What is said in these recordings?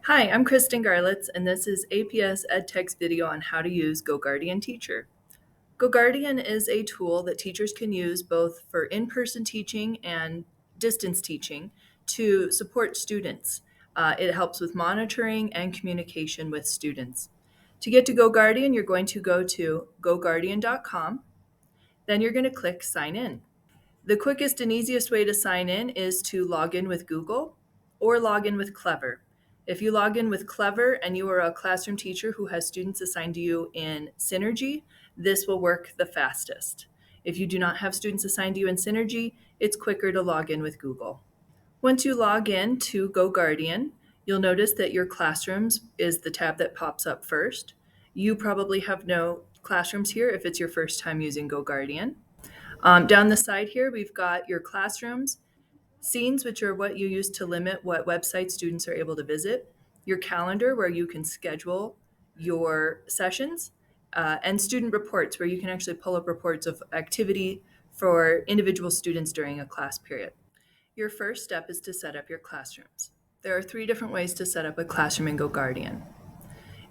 Hi, I'm Kristen Garlitz, and this is APS EdTech's video on how to use GoGuardian Teacher. GoGuardian is a tool that teachers can use both for in-person teaching and distance teaching to support students. It helps with monitoring and communication with students. To get to GoGuardian, you're going to go to goguardian.com. Then you're going to click Sign In. The quickest and easiest way to sign in is to log in with Google or log in with Clever. If you log in with Clever and you are a classroom teacher who has students assigned to you in Synergy, this will work the fastest. If you do not have students assigned to you in Synergy, it's quicker to log in with Google. Once you log in to GoGuardian, you'll notice that your classrooms is the tab that pops up first. You probably have no classrooms here if it's your first time using GoGuardian. Down the side here, we've got your classrooms, scenes, which are what you use to limit what websites students are able to visit, your calendar, where you can schedule your sessions, and student reports, where you can actually pull up reports of activity for individual students during a class period. Your first step is to set up your classrooms. There are 3 different ways to set up a classroom in GoGuardian.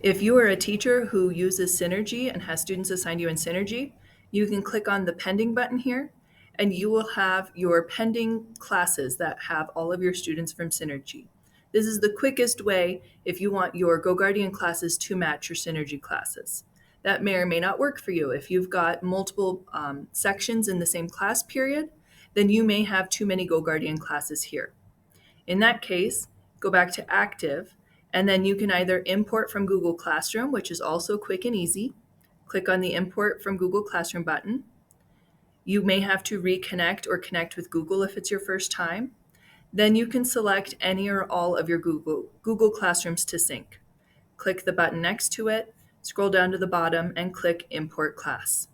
If you are a teacher who uses Synergy and has students assigned you in Synergy, you can click on the pending button here, and you will have your pending classes that have all of your students from Synergy. This is the quickest way if you want your GoGuardian classes to match your Synergy classes. That may or may not work for you. If you've got multiple sections in the same class period, then you may have too many GoGuardian classes here. In that case, go back to Active, and then you can either import from Google Classroom, which is also quick and easy. Click on the Import from Google Classroom button. You may have to reconnect or connect with Google if it's your first time. Then you can select any or all of your Google Classrooms to sync. Click the button next to it, scroll down to the bottom, and click Import Class.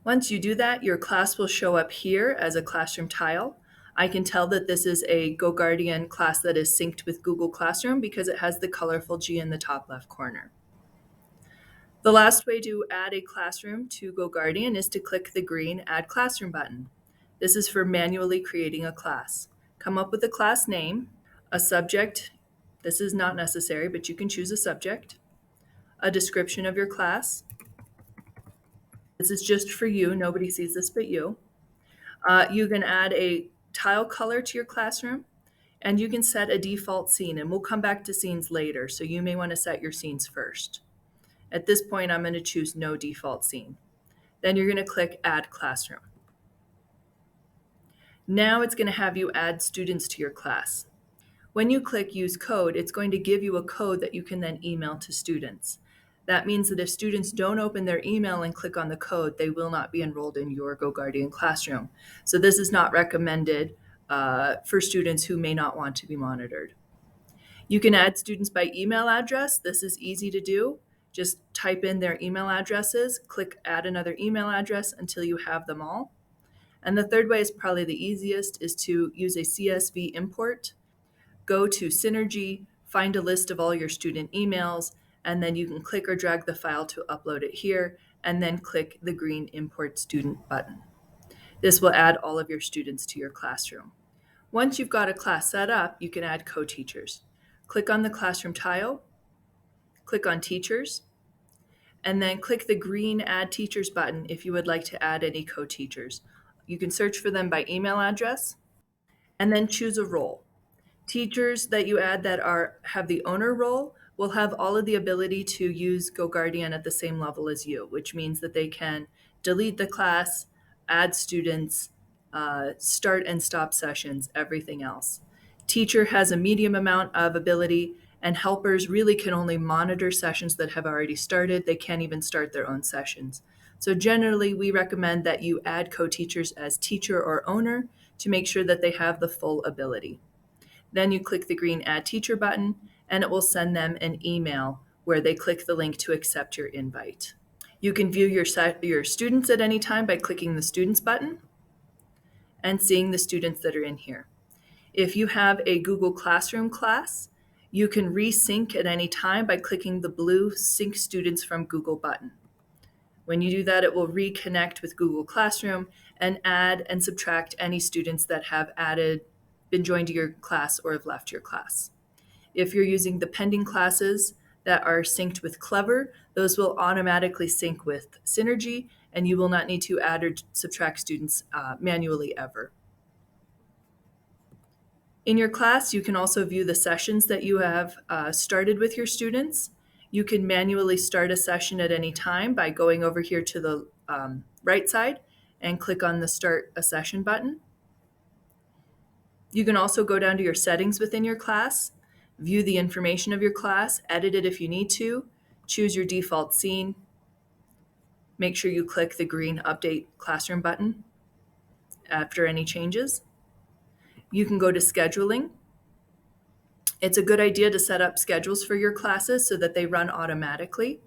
Once you do that, your class will show up here as a classroom tile. I can tell that this is a GoGuardian class that is synced with Google Classroom because it has the colorful G in the top left corner. The last way to add a classroom to GoGuardian is to click the green Add Classroom button. This is for manually creating a class. Come up with a class name, a subject. This is not necessary, but you can choose a subject, a description of your class. This is just for you. Nobody sees this but you. You can add a tile color to your classroom, and you can set a default scene, and we'll come back to scenes later, so you may want to set your scenes first. At this point, I'm going to choose no default scene. Then you're going to click Add Classroom. Now it's going to have you add students to your class. When you click Use Code, it's going to give you a code that you can then email to students. That means that if students don't open their email and click on the code, they will not be enrolled in your GoGuardian classroom. So this is not recommended for students who may not want to be monitored. You can add students by email address. This is easy to do. Just type in their email addresses, click Add another email address until you have them all. And the third way is probably the easiest, is to use a CSV import. Go to Synergy, find a list of all your student emails, and then you can click or drag the file to upload it here, and then click the green Import Student button. This will add all of your students to your classroom. Once you've got a class set up, you can add co-teachers. Click on the classroom tile, click on Teachers, and then click the green Add Teachers button if you would like to add any co-teachers. You can search for them by email address, and then choose a role. Teachers that you add that have the owner role will have all of the ability to use GoGuardian at the same level as you, which means that they can delete the class, add students, start and stop sessions, everything else. Teacher has a medium amount of ability, and helpers really can only monitor sessions that have already started. They can't even start their own sessions. So generally, we recommend that you add co-teachers as teacher or owner to make sure that they have the full ability. Then you click the green Add Teacher button, and it will send them an email where they click the link to accept your invite. You can view your students at any time by clicking the Students button and seeing the students that are in here. If you have a Google Classroom class, you can resync at any time by clicking the blue Sync Students from Google button. When you do that, it will reconnect with Google Classroom and add and subtract any students that have been joined to your class or have left your class. If you're using the pending classes that are synced with Clever, those will automatically sync with Synergy, and you will not need to add or subtract students manually ever. In your class, you can also view the sessions that you have started with your students. You can manually start a session at any time by going over here to the right side and click on the Start a Session button. You can also go down to your settings within your class, view the information of your class, edit it if you need to, choose your default scene. Make sure you click the green Update Classroom button after any changes. You can go to Scheduling. It's a good idea to set up schedules for your classes so that they run automatically.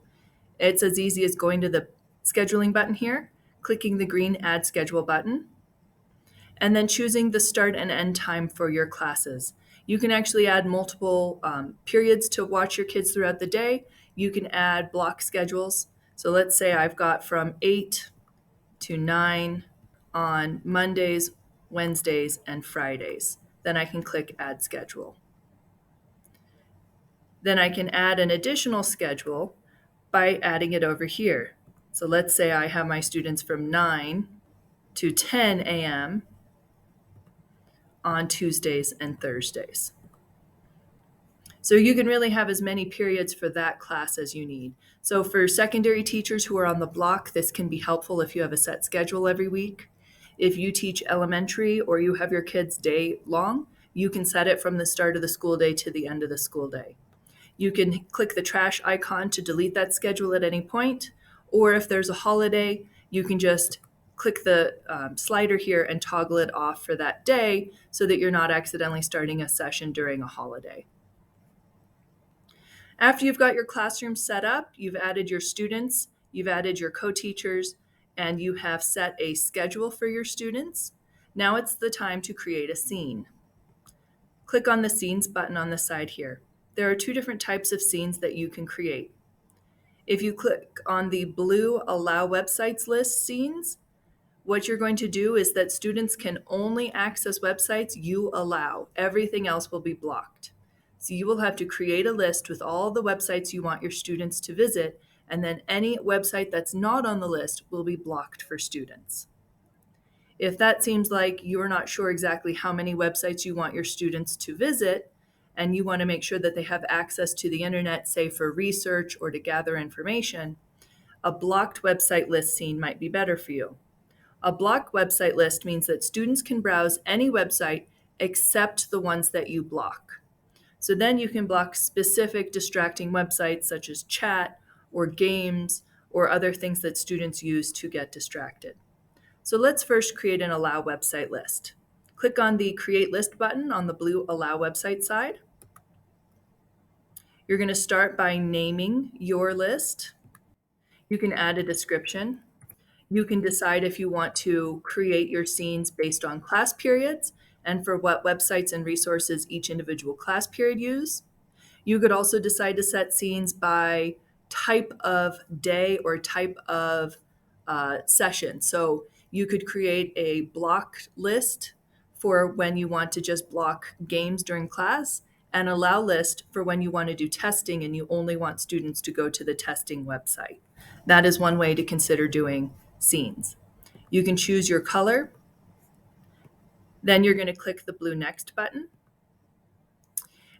It's as easy as going to the Scheduling button here, clicking the green Add Schedule button, and then choosing the start and end time for your classes. You can actually add multiple periods to watch your kids throughout the day. You can add block schedules. So let's say I've got from 8 to 9 on Mondays, Wednesdays, and Fridays. Then I can click Add Schedule. Then I can add an additional schedule by adding it over here. So let's say I have my students from 9 to 10 a.m. on Tuesdays and Thursdays. So you can really have as many periods for that class as you need. So for secondary teachers who are on the block, this can be helpful if you have a set schedule every week. If you teach elementary or you have your kids day long, you can set it from the start of the school day to the end of the school day. You can click the trash icon to delete that schedule at any point, or if there's a holiday, you can just click the slider here and toggle it off for that day so that you're not accidentally starting a session during a holiday. After you've got your classroom set up, you've added your students, you've added your co-teachers, and you have set a schedule for your students. Now it's the time to create a scene. Click on the Scenes button on the side here. There are two different types of scenes that you can create. If you click on the blue Allow Websites List scenes, what you're going to do is that students can only access websites you allow. Everything else will be blocked. So you will have to create a list with all the websites you want your students to visit, and then any website that's not on the list will be blocked for students. If that seems like you're not sure exactly how many websites you want your students to visit, and you want to make sure that they have access to the internet, say for research or to gather information, a blocked website list scene might be better for you. A blocked website list means that students can browse any website except the ones that you block. So then you can block specific distracting websites such as chat or games or other things that students use to get distracted. So let's first create an Allow Website List. Click on the Create List button on the blue Allow Website side. You're going to start by naming your list. You can add a description. You can decide if you want to create your scenes based on class periods and for what websites and resources each individual class period use. You could also decide to set scenes by type of day or type of session. So you could create a blocked list for when you want to just block games during class, and allow list for when you want to do testing and you only want students to go to the testing website. That is one way to consider doing scenes. You can choose your color. Then you're going to click the blue Next button.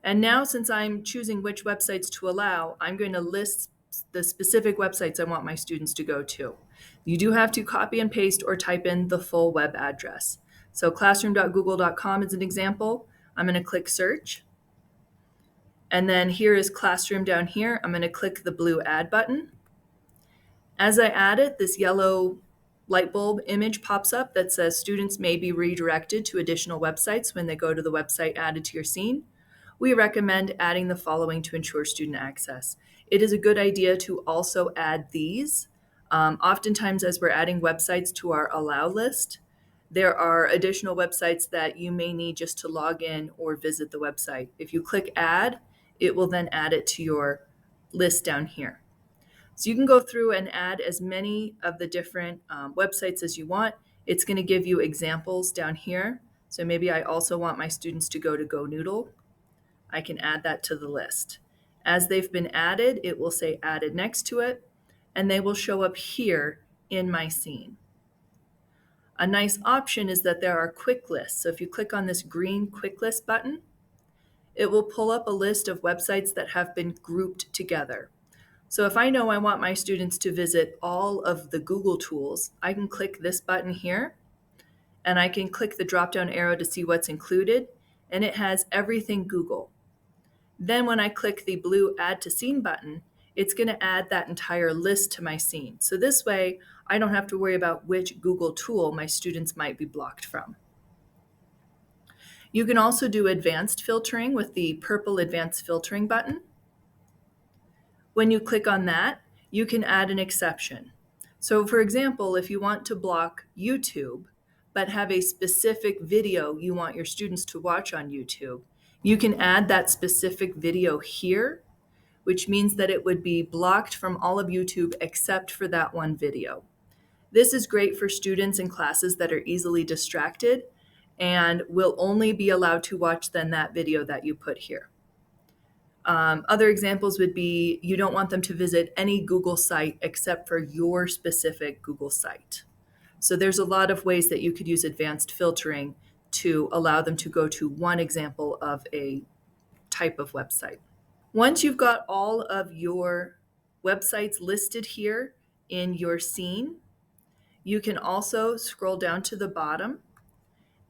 And now, since I'm choosing which websites to allow, I'm going to list the specific websites I want my students to go to. You do have to copy and paste or type in the full web address. So classroom.google.com is an example. I'm going to click Search. And then here is Classroom down here. I'm going to click the blue Add button. As I add it, this yellow light bulb image pops up that says students may be redirected to additional websites when they go to the website added to your scene. We recommend adding the following to ensure student access. It is a good idea to also add these. Oftentimes, as we're adding websites to our allow list, there are additional websites that you may need just to log in or visit the website. If you click Add, it will then add it to your list down here. So you can go through and add as many of the different websites as you want. It's going to give you examples down here. So maybe I also want my students to go to GoNoodle. I can add that to the list. As they've been added, it will say added next to it, and they will show up here in my scene. A nice option is that there are quick lists. So if you click on this green quick list button, it will pull up a list of websites that have been grouped together. So if I know I want my students to visit all of the Google tools, I can click this button here, and I can click the drop-down arrow to see what's included, and it has everything Google. Then when I click the blue Add to Scene button, it's going to add that entire list to my scene. So this way, I don't have to worry about which Google tool my students might be blocked from. You can also do advanced filtering with the purple Advanced Filtering button. When you click on that, you can add an exception. So for example, if you want to block YouTube, but have a specific video you want your students to watch on YouTube, you can add that specific video here, which means that it would be blocked from all of YouTube except for that one video. This is great for students in classes that are easily distracted and will only be allowed to watch then that video that you put here. Other examples would be you don't want them to visit any Google site except for your specific Google site. So there's a lot of ways that you could use advanced filtering to allow them to go to one example of a type of website. Once you've got all of your websites listed here in your scene, you can also scroll down to the bottom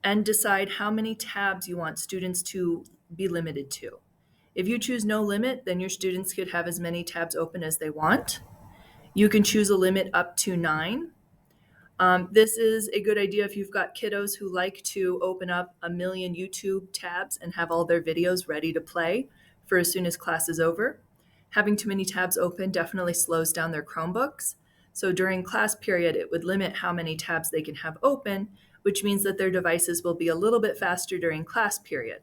and decide how many tabs you want students to be limited to. If you choose no limit, then your students could have as many tabs open as they want. You can choose a limit up to 9. This is a good idea if you've got kiddos who like to open up a million YouTube tabs and have all their videos ready to play for as soon as class is over. Having too many tabs open definitely slows down their Chromebooks. So during class period, it would limit how many tabs they can have open, which means that their devices will be a little bit faster during class period.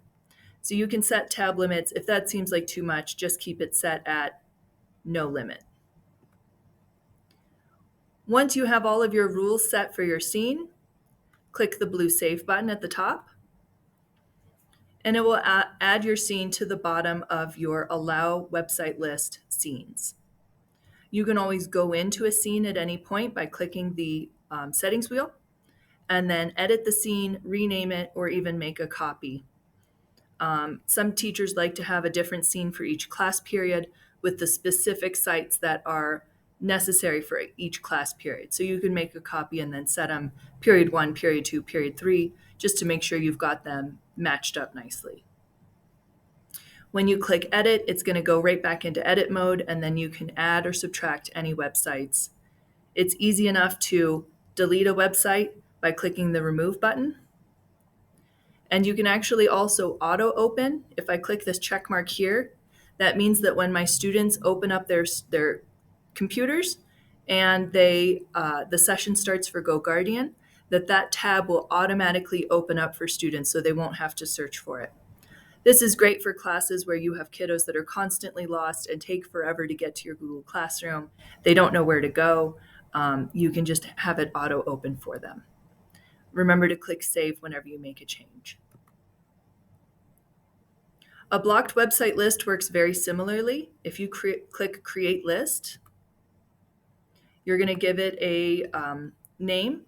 So you can set tab limits. If that seems like too much, just keep it set at no limit. Once you have all of your rules set for your scene, click the blue Save button at the top, and it will add your scene to the bottom of your Allow Website List scenes. You can always go into a scene at any point by clicking the settings wheel, and then edit the scene, rename it, or even make a copy. Some teachers like to have a different scene for each class period with the specific sites that are necessary for each class period. So you can make a copy and then set them period 1, period 2, period 3, just to make sure you've got them matched up nicely. When you click edit, it's going to go right back into edit mode, and then you can add or subtract any websites. It's easy enough to delete a website by clicking the remove button. And you can actually also auto open. If I click this check mark here, that means that when my students open up their computers and the session starts for GoGuardian, that tab will automatically open up for students so they won't have to search for it. This is great for classes where you have kiddos that are constantly lost and take forever to get to your Google Classroom. They don't know where to go. You can just have it auto open for them. Remember to click Save whenever you make a change. A blocked website list works very similarly. If you click Create List, you're going to give it a name.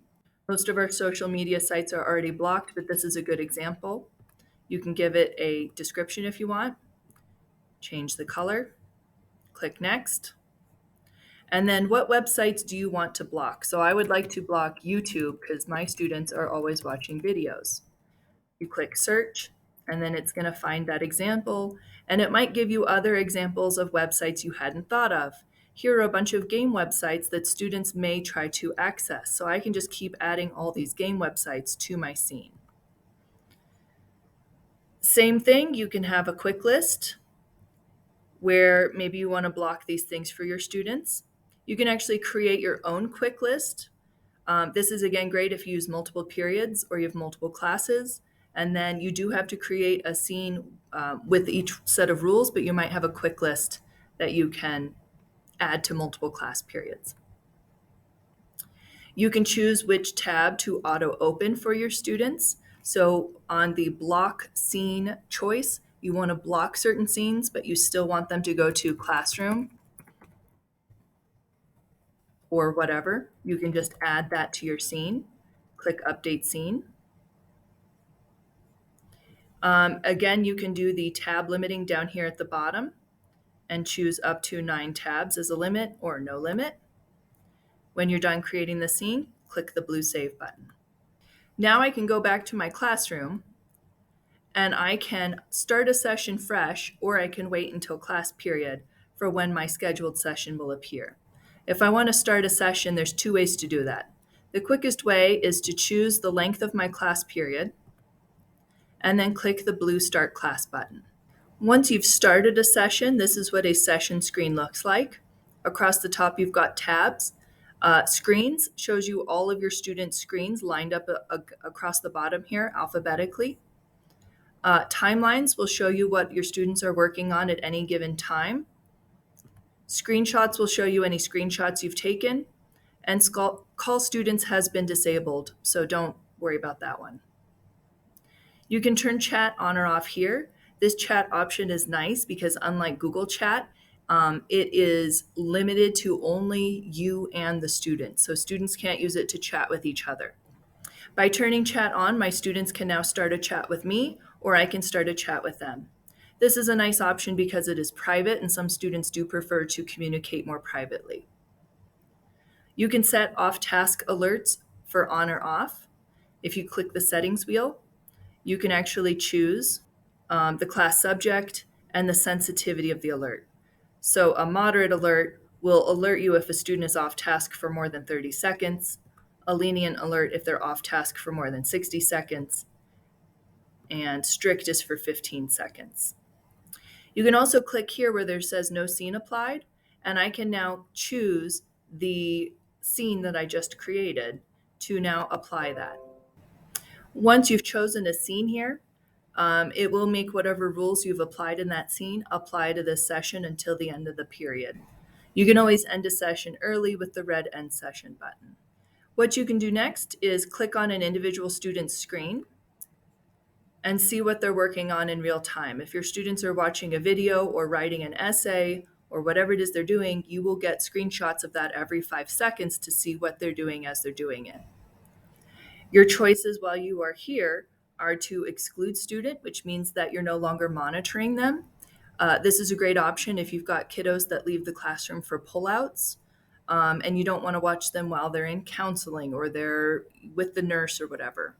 Most of our social media sites are already blocked, but this is a good example. You can give it a description if you want. Change the color. Click Next. And then what websites do you want to block? So I would like to block YouTube because my students are always watching videos. You click Search, and then it's going to find that example, and it might give you other examples of websites you hadn't thought of. Here are a bunch of game websites that students may try to access. So I can just keep adding all these game websites to my scene. Same thing, you can have a quick list where maybe you want to block these things for your students. You can actually create your own quick list. This is again great if you use multiple periods or you have multiple classes, and then you do have to create a scene with each set of rules, but you might have a quick list that you can add to multiple class periods. You can choose which tab to auto open for your students. So on the block scene choice, you want to block certain scenes, but you still want them to go to classroom or whatever, you can just add that to your scene. Click Update Scene. Again, you can do the tab limiting down here at the bottom and choose up to 9 tabs as a limit or no limit. When you're done creating the scene, click the blue Save button. Now I can go back to my classroom and I can start a session fresh, or I can wait until class period for when my scheduled session will appear. If I want to start a session, there's 2 ways to do that. The quickest way is to choose the length of my class period and then click the blue Start Class button. Once you've started a session, this is what a session screen looks like. Across the top, you've got tabs. Screens shows you all of your students' screens lined up across the bottom here alphabetically. Timelines will show you what your students are working on at any given time. Screenshots will show you any screenshots you've taken. And Call Students has been disabled, so don't worry about that one. You can turn chat on or off here. This chat option is nice because unlike Google Chat, it is limited to only you and the student. So students can't use it to chat with each other. By turning chat on, my students can now start a chat with me, or I can start a chat with them. This is a nice option because it is private, and some students do prefer to communicate more privately. You can set off-task alerts for on or off. If you click the settings wheel, you can actually choose the class subject and the sensitivity of the alert. So a moderate alert will alert you if a student is off task for more than 30 seconds, a lenient alert if they're off task for more than 60 seconds, and strict is for 15 seconds. You can also click here where there says no scene applied, and I can now choose the scene that I just created to now apply that. Once you've chosen a scene here, it will make whatever rules you've applied in that scene apply to this session until the end of the period. You can always end a session early with the red End Session button. What you can do next is click on an individual student's screen and see what they're working on in real time. If your students are watching a video or writing an essay or whatever it is they're doing, you will get screenshots of that every 5 seconds to see what they're doing as they're doing it. Your choices while you are here are to exclude student, which means that you're no longer monitoring them. This is a great option if you've got kiddos that leave the classroom for pullouts and you don't want to watch them while they're in counseling or they're with the nurse or whatever.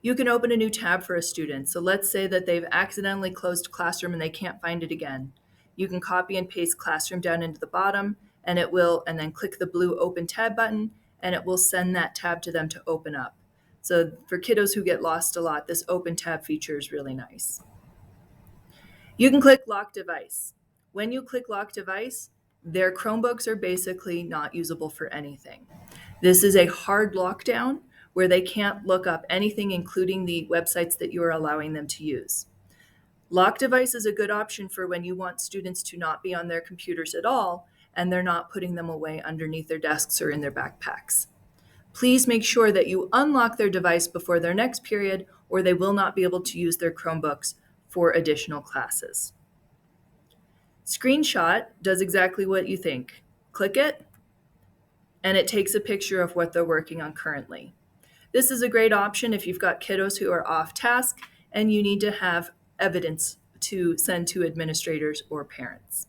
You can open a new tab for a student. So let's say that they've accidentally closed Classroom and they can't find it again. You can copy and paste Classroom down into the bottom and then click the blue Open Tab button and it will send that tab to them to open up. So for kiddos who get lost a lot, this Open Tab feature is really nice. You can click Lock Device. When you click Lock Device, their Chromebooks are basically not usable for anything. This is a hard lockdown where they can't look up anything, including the websites that you are allowing them to use. Lock Device is a good option for when you want students to not be on their computers at all and they're not putting them away underneath their desks or in their backpacks. Please make sure that you unlock their device before their next period or they will not be able to use their Chromebooks for additional classes. Screenshot does exactly what you think. Click it, and it takes a picture of what they're working on currently. This is a great option if you've got kiddos who are off task and you need to have evidence to send to administrators or parents.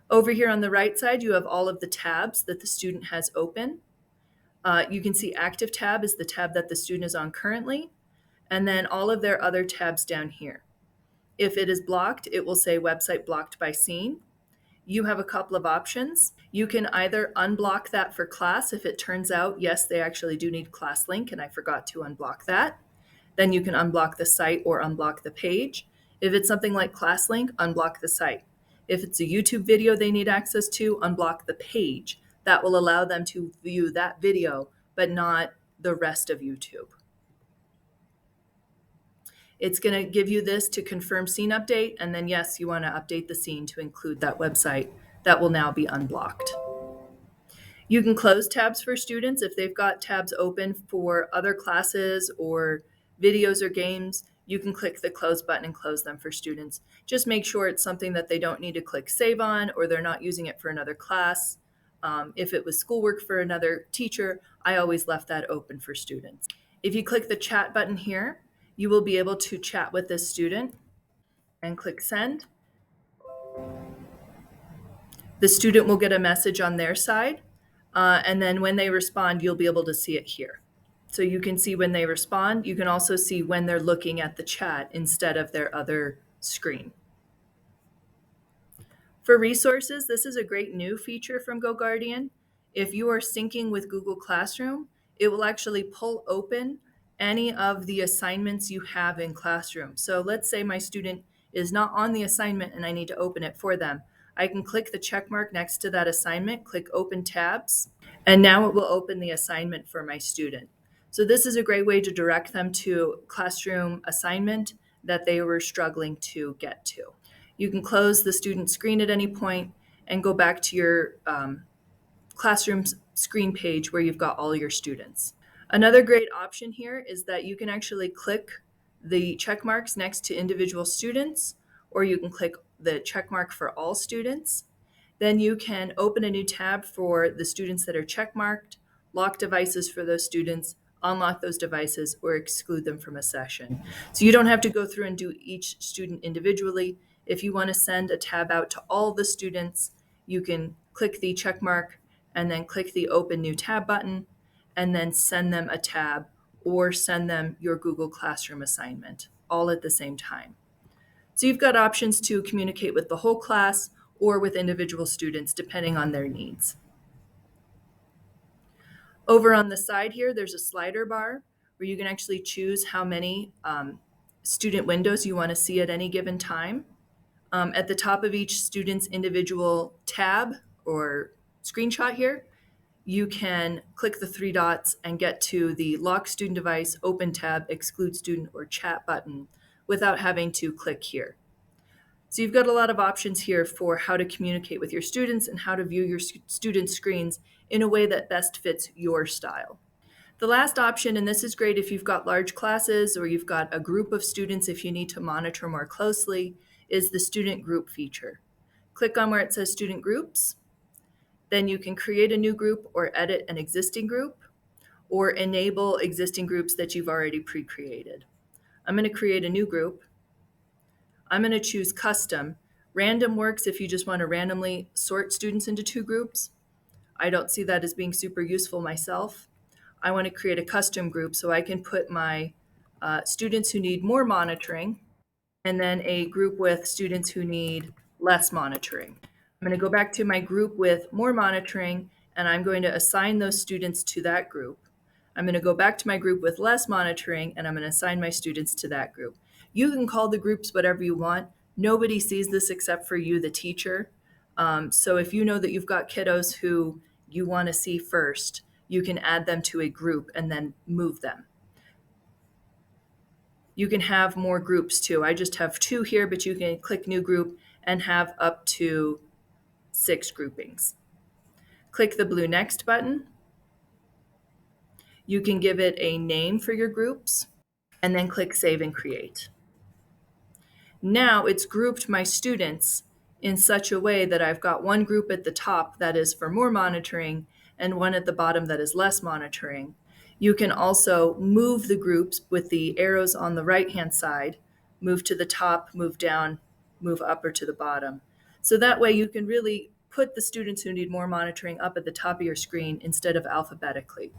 Over here on the right side, you have all of the tabs that the student has open. You can see Active Tab is the tab that the student is on currently, and then all of their other tabs down here. If it is blocked, it will say Website Blocked by Scene. You have a couple of options. You can either unblock that for class if it turns out, yes, they actually do need class link and I forgot to unblock that. Then you can unblock the site or unblock the page. If it's something like class link, unblock the site. If it's a YouTube video they need access to, unblock the page. That will allow them to view that video, but not the rest of YouTube. It's going to give you this to confirm scene update, and then yes, you want to update the scene to include that website that will now be unblocked. You can close tabs for students if they've got tabs open for other classes or videos or games. you can click the close button and close them for students. Just make sure it's something that they don't need to click save on, or they're not using it for another class. If it was schoolwork for another teacher, I always left that open for students. If you click the chat button here, you will be able to chat with this student and click send. The student will get a message on their side, and then when they respond, you'll be able to see it here. So you can see when they respond. You can also see when they're looking at the chat instead of their other screen. For resources, this is a great new feature from GoGuardian. If you are syncing with Google Classroom, it will actually pull open any of the assignments you have in Classroom. So let's say my student is not on the assignment and I need to open it for them. I can click the check mark next to that assignment, click Open Tabs, and now it will open the assignment for my student. So this is a great way to direct them to Classroom assignment that they were struggling to get to. You can close the student screen at any point and go back to your Classroom screen page where you've got all your students. Another great option here is that you can actually click the check marks next to individual students, or you can click the check mark for all students. Then you can open a new tab for the students that are check marked, lock devices for those students, unlock those devices, or exclude them from a session. So you don't have to go through and do each student individually. If you want to send a tab out to all the students, you can click the check mark and then click the open new tab button and then send them a tab or send them your Google Classroom assignment all at the same time. So you've got options to communicate with the whole class or with individual students depending on their needs. Over on the side here, there's a slider bar where you can actually choose how many student windows you want to see at any given time. At the top of each student's individual tab or screenshot here, you can click the three dots and get to the lock student device, open tab, exclude student, or chat button without having to click here. So you've got a lot of options here for how to communicate with your students and how to view your students' screens in a way that best fits your style. The last option, and this is great if you've got large classes or you've got a group of students if you need to monitor more closely, is the student group feature. Click on where it says student groups. Then you can create a new group or edit an existing group or enable existing groups that you've already pre-created. I'm going to create a new group. I'm going to choose custom. Random works if you just want to randomly sort students into two groups. I don't see that as being super useful myself. I want to create a custom group so I can put my students who need more monitoring and then a group with students who need less monitoring. I'm going to go back to my group with more monitoring and I'm going to assign those students to that group. I'm going to go back to my group with less monitoring and I'm going to assign my students to that group. You can call the groups whatever you want. Nobody sees this except for you, the teacher. So if you know that you've got kiddos who you want to see first, you can add them to a group and then move them. You can have more groups too. I just have 2 here, but you can click new group and have up to 6 groupings. Click the blue next button. You can give it a name for your groups and then click save and create. Now it's grouped my students in such a way that I've got one group at the top that is for more monitoring and one at the bottom that is less monitoring. You can also move the groups with the arrows on the right-hand side, move to the top, move down, move up or to the bottom. So that way you can really put the students who need more monitoring up at the top of your screen instead of alphabetically.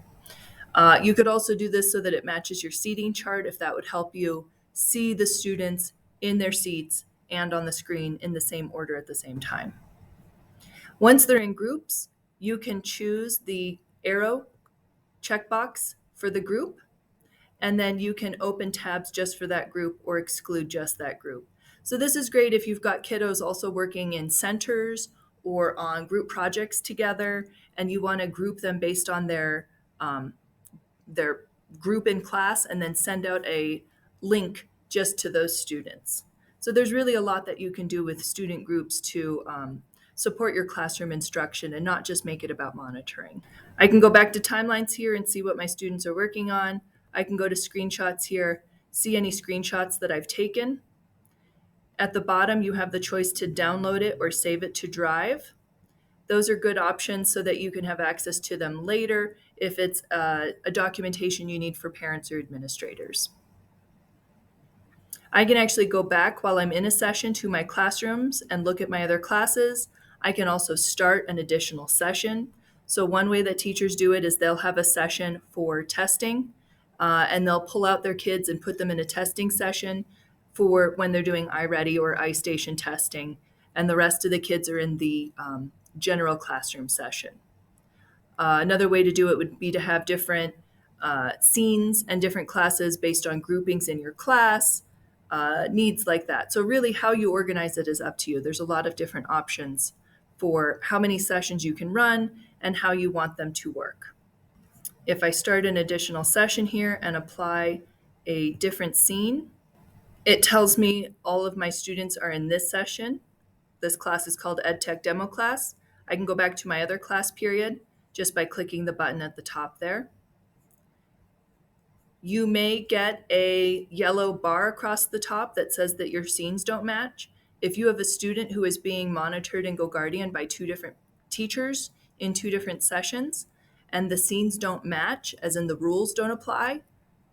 You could also do this so that it matches your seating chart if that would help you see the students in their seats and on the screen in the same order at the same time. Once they're in groups, you can choose the arrow checkbox for the group, and then you can open tabs just for that group or exclude just that group. So this is great if you've got kiddos also working in centers or on group projects together, and you want to group them based on their group in class and then send out a link just to those students. So there's really a lot that you can do with student groups to support your classroom instruction and not just make it about monitoring. I can go back to timelines here and see what my students are working on. I can go to screenshots here see any screenshots that I've taken. At the bottom, you have the choice to download it or save it to Drive. Those are good options so that you can have access to them later if it's a documentation you need for parents or administrators. I can actually go back while I'm in a session to my classrooms and look at my other classes. I can also start an additional session. So one way that teachers do it is they'll have a session for testing, and they'll pull out their kids and put them in a testing session for when they're doing iReady or iStation testing, and the rest of the kids are in the general classroom session. Another way to do it would be to have different scenes and different classes based on groupings in your class, needs like that. So really how you organize it is up to you. There's a lot of different options for how many sessions you can run and how you want them to work. If I start an additional session here and apply a different scene, it tells me all of my students are in this session. This class is called EdTech Demo Class. I can go back to my other class period just by clicking the button at the top there. You may get a yellow bar across the top that says that your scenes don't match. If you have a student who is being monitored in GoGuardian by two different teachers in two different sessions, and the scenes don't match, as in the rules don't apply,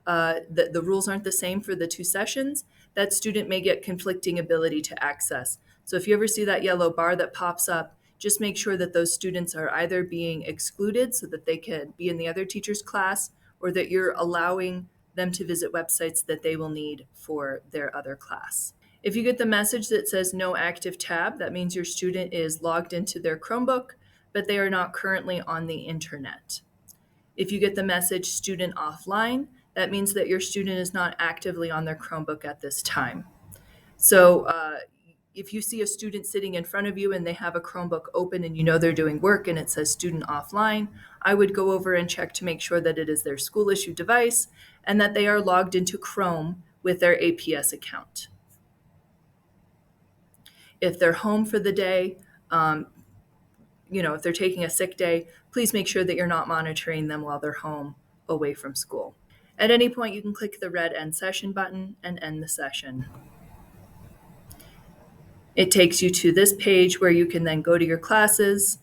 the rules aren't the same for the two sessions, that student may get conflicting ability to access. So if you ever see that yellow bar that pops up, just make sure that those students are either being excluded so that they can be in the other teacher's class, or that you're allowing them to visit websites that they will need for their other class. If you get the message that says no active tab, that means your student is logged into their Chromebook, but they are not currently on the internet. If you get the message student offline, that means that your student is not actively on their Chromebook at this time. So if you see a student sitting in front of you and they have a Chromebook open and you know they're doing work and it says student offline, I would go over and check to make sure that it is their school issued device and that they are logged into Chrome with their APS account. If they're home for the day, if they're taking a sick day, please make sure that you're not monitoring them while they're home away from school. At any point, you can click the red End Session button and end the session. It takes you to this page where you can then go to your classes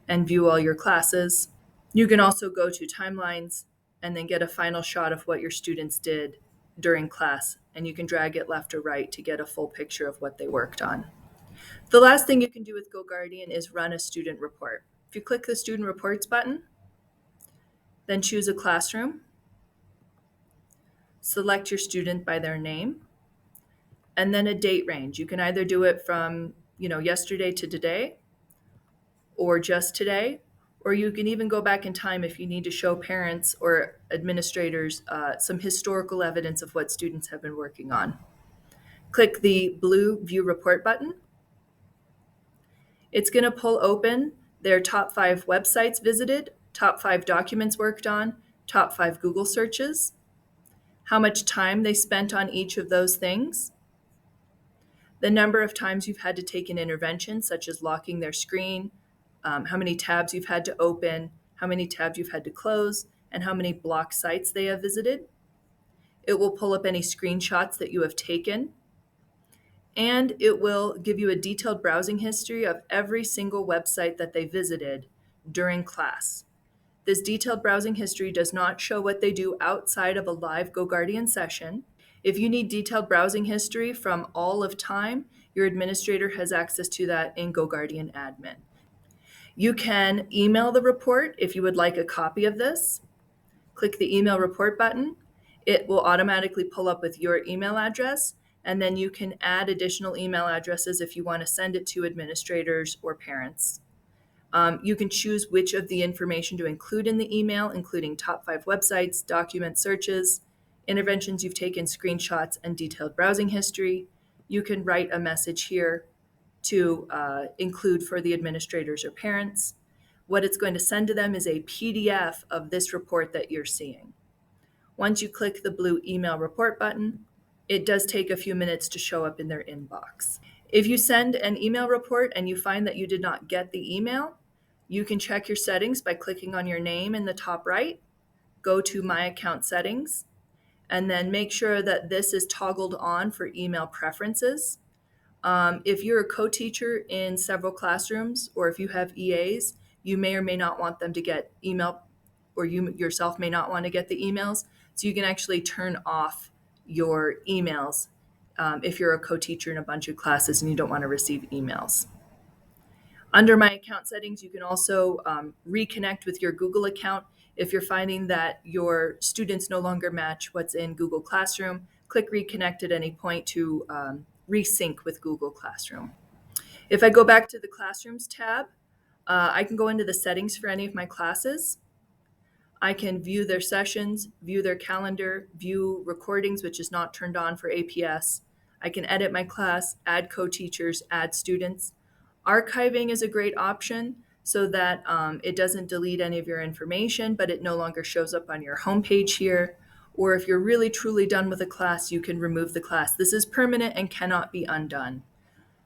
and view all your classes. You can also go to timelines and then get a final shot of what your students did during class, and you can drag it left or right to get a full picture of what they worked on. The last thing you can do with GoGuardian is run a student report. If you click the Student Reports button, then choose a classroom, select your student by their name, and then a date range. You can either do it from, yesterday to today, or just today, or you can even go back in time if you need to show parents or administrators some historical evidence of what students have been working on. Click the blue View Report button. It's going to pull open their top 5 websites visited, top 5 documents worked on, top 5 Google searches, how much time they spent on each of those things, the number of times you've had to take an intervention, such as locking their screen, how many tabs you've had to open, how many tabs you've had to close, and how many block sites they have visited. It will pull up any screenshots that you have taken, and it will give you a detailed browsing history of every single website that they visited during class. This detailed browsing history does not show what they do outside of a live GoGuardian session. If you need detailed browsing history from all of time, your administrator has access to that in GoGuardian Admin. You can email the report if you would like a copy of this. Click the Email Report button. It will automatically pull up with your email address, and then you can add additional email addresses if you want to send it to administrators or parents. You can choose which of the information to include in the email, including top 5 websites, document searches, interventions you've taken, screenshots, and detailed browsing history. You can write a message here to include for the administrators or parents. What it's going to send to them is a PDF of this report that you're seeing. Once you click the blue Email Report button, it does take a few minutes to show up in their inbox. If you send an email report and you find that you did not get the email, you can check your settings by clicking on your name in the top right, go to My Account Settings, And then make sure that this is toggled on for email preferences. If you're a co-teacher in several classrooms, or if you have EAs, you may or may not want them to get email, or you yourself may not want to get the emails. So you can actually turn off your emails if you're a co-teacher in a bunch of classes and you don't want to receive emails. Under My Account Settings, you can also reconnect with your Google account. If you're finding that your students no longer match what's in Google Classroom, click Reconnect at any point to resync with Google Classroom. If I go back to the Classrooms tab, I can go into the settings for any of my classes. I can view their sessions, view their calendar, view recordings, which is not turned on for APS. I can edit my class, add co-teachers, add students. Archiving is a great option so that it doesn't delete any of your information, but it no longer shows up on your homepage here. Or if you're really truly done with a class, you can remove the class. This is permanent and cannot be undone.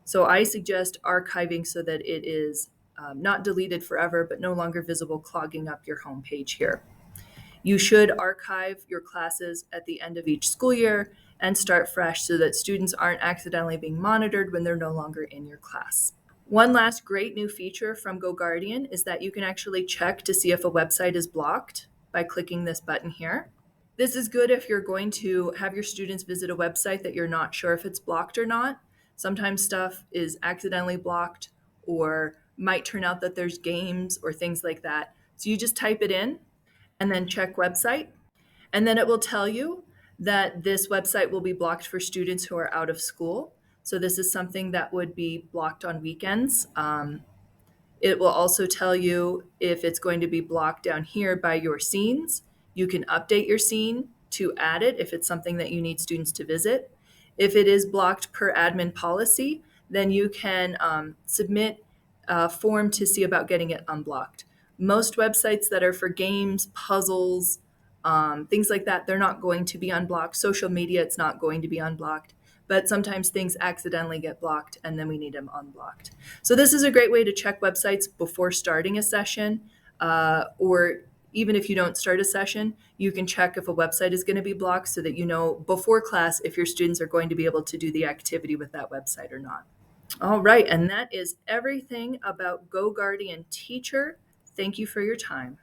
So I suggest archiving so that it is not deleted forever, but no longer visible, clogging up your homepage here. You should archive your classes at the end of each school year and start fresh so that students aren't accidentally being monitored when they're no longer in your class. One last great new feature from GoGuardian is that you can actually check to see if a website is blocked by clicking this button here. This is good if you're going to have your students visit a website that you're not sure if it's blocked or not. Sometimes stuff is accidentally blocked or might turn out that there's games or things like that. So you just type it in and then check website. And then it will tell you that this website will be blocked for students who are out of school. So this is something that would be blocked on weekends. It will also tell you if it's going to be blocked down here by your scenes. You can update your scene to add it if it's something that you need students to visit. If it is blocked per admin policy, then you can submit a form to see about getting it unblocked. Most websites that are for games, puzzles, things like that, they're not going to be unblocked. Social media, it's not going to be unblocked. But sometimes things accidentally get blocked and then we need them unblocked. So this is a great way to check websites before starting a session, or even if you don't start a session, you can check if a website is going to be blocked so that you know before class if your students are going to be able to do the activity with that website or not. All right, and that is everything about GoGuardian Teacher. Thank you for your time.